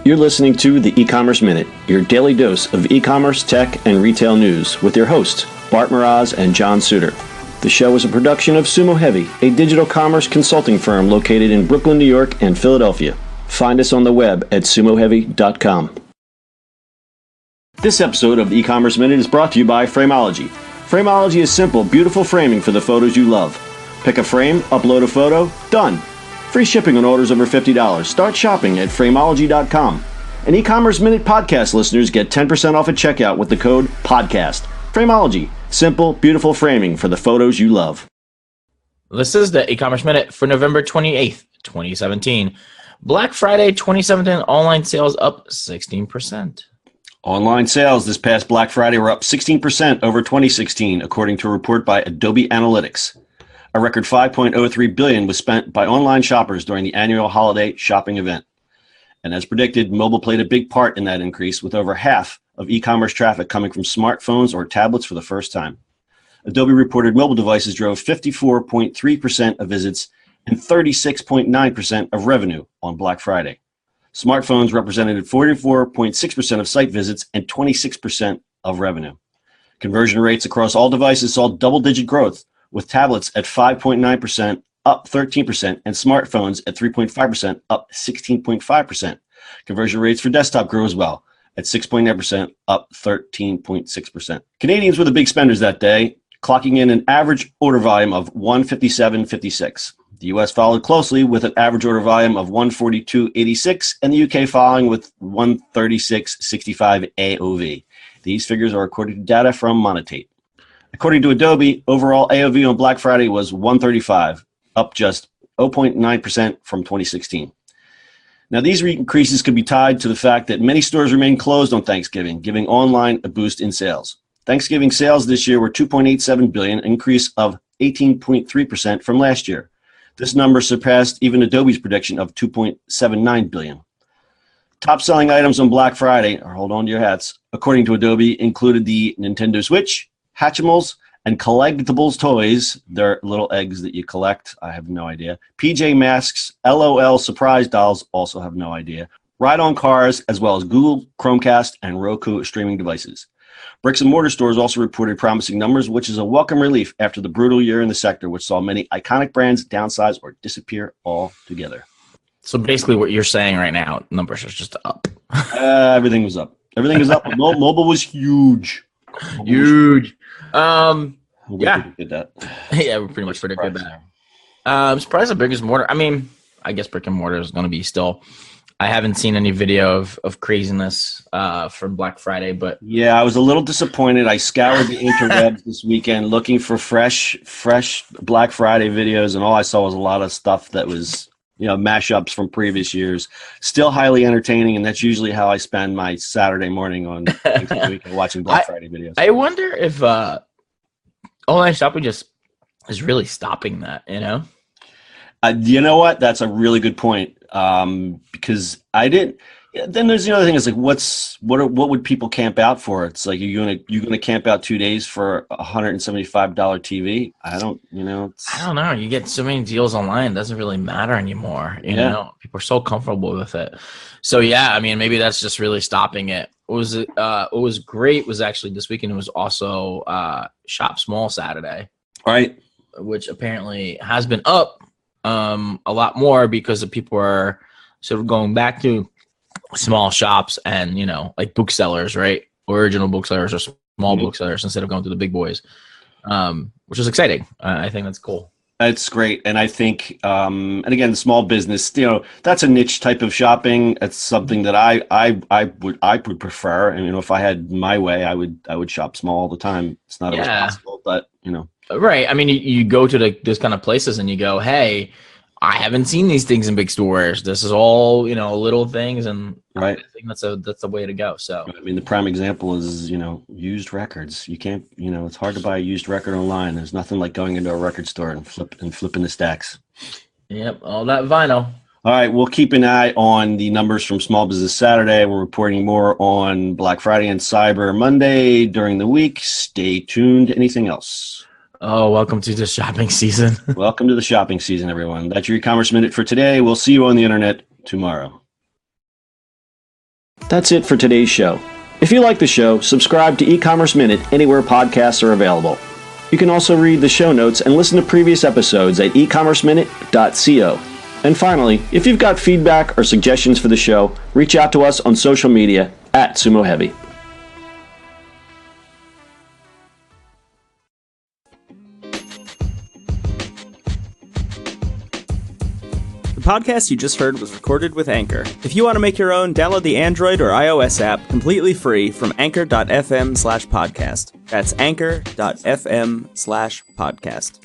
You're listening to the E-Commerce Minute, your daily dose of e-commerce, tech, and retail news with your hosts, Bart Miraz and John Suter. The show is a production of Sumo Heavy, a digital commerce consulting firm located in Brooklyn, New York, and Philadelphia. Find us on the web at sumoheavy.com. This episode of the E-Commerce Minute is brought to you by Frameology. Frameology is simple, beautiful framing for the photos you love. Pick a frame, upload a photo, done. Free shipping on orders over $50. Start shopping at Frameology.com. And E-Commerce Minute podcast listeners get 10% off at checkout with the code PODCAST. Frameology. Simple, beautiful framing for the photos you love. This is the E-Commerce Minute for November 28th, 2017. Black Friday 2017 online sales up 16%. Online sales this past Black Friday were up 16% over 2016, according to a report by Adobe Analytics. A record $5.03 billion was spent by online shoppers during the annual holiday shopping event. And as predicted, mobile played a big part in that increase, with over half of e-commerce traffic coming from smartphones or tablets for the first time. Adobe reported mobile devices drove 54.3% of visits and 36.9% of revenue on Black Friday. Smartphones represented 44.6% of site visits and 26% of revenue. Conversion rates across all devices saw double-digit growth, with tablets at 5.9%, up 13%, and smartphones at 3.5%, up 16.5%. Conversion rates for desktop grew as well, at 6.9%, up 13.6%. Canadians were the big spenders that day, clocking in an average order volume of 157.56. The U.S. followed closely with an average order volume of 142.86, and the U.K. following with 136.65 AOV. These figures are according to data from Monetate. According to Adobe, overall AOV on Black Friday was $135, up just 0.9% from 2016. Now, these increases could be tied to the fact that many stores remain closed on Thanksgiving, giving online a boost in sales. Thanksgiving sales this year were $2.87 billion, an increase of 18.3% from last year. This number surpassed even Adobe's prediction of $2.79 billion. Top-selling items on Black Friday, or hold on to your hats, according to Adobe, included the Nintendo Switch, Hatchimals, and collectibles toys. They're little eggs that you collect. I have no idea. PJ Masks, LOL surprise dolls, also have no idea. Ride-on cars, as well as Google Chromecast and Roku streaming devices. Bricks and mortar stores also reported promising numbers, which is a welcome relief after the brutal year in the sector, which saw many iconic brands downsize or disappear altogether. So basically what you're saying right now, numbers are just up. Everything was up. Everything was up. Mobile was huge. Huge. We predicted that. Yeah, we pretty much predicted that. I'm surprised the brick and mortar. I mean, I guess brick and mortar is going to be still. I haven't seen any video of craziness from Black Friday, but yeah, I was a little disappointed. I scoured the interwebs this weekend looking for fresh Black Friday videos, and all I saw was a lot of stuff that was, mashups from previous years. Still highly entertaining, and that's usually how I spend my Saturday morning on Thanksgiving weekend, watching Black Friday videos. I wonder if online shopping just is really stopping that, You know what? That's a really good point. Because I didn't. Then there's the other thing. Is like, what would people camp out for? It's like you're gonna camp out 2 days for a $175 TV. I don't know. You get so many deals online. It doesn't really matter anymore. You know, people are so comfortable with it. So yeah, I mean, maybe that's just really stopping it. What was great was actually this weekend. It was also Shop Small Saturday, right? Which apparently has been up a lot more because the people are sort of going back to small shops and, like booksellers, right? Original booksellers or small booksellers instead of going to the big boys, which is exciting. I think that's cool. It's great. And I think, and again, small business, that's a niche type of shopping. It's something that I would prefer. And, if I had my way, I would shop small all the time. It's not always possible, but, Right. I mean, you go to those kind of places and you go, hey, I haven't seen these things in big stores. This is all, little things. And right. I think that's the way to go. So, I mean, the prime example is, used records. You can't, it's hard to buy a used record online. There's nothing like going into a record store and flipping the stacks. Yep. All that vinyl. All right. We'll keep an eye on the numbers from Small Business Saturday. We're reporting more on Black Friday and Cyber Monday during the week. Stay tuned. Anything else? Oh, welcome to the shopping season. Welcome to the shopping season, everyone. That's your e-commerce minute for today. We'll see you on the internet tomorrow. That's it for today's show. If you like the show, subscribe to E-commerce Minute anywhere podcasts are available. You can also read the show notes and listen to previous episodes at ecommerceminute.co. And finally, if you've got feedback or suggestions for the show, reach out to us on social media at Sumo Heavy. The podcast you just heard was recorded with Anchor. If you want to make your own, download the Android or iOS app completely free from anchor.fm/podcast. That's anchor.fm/podcast.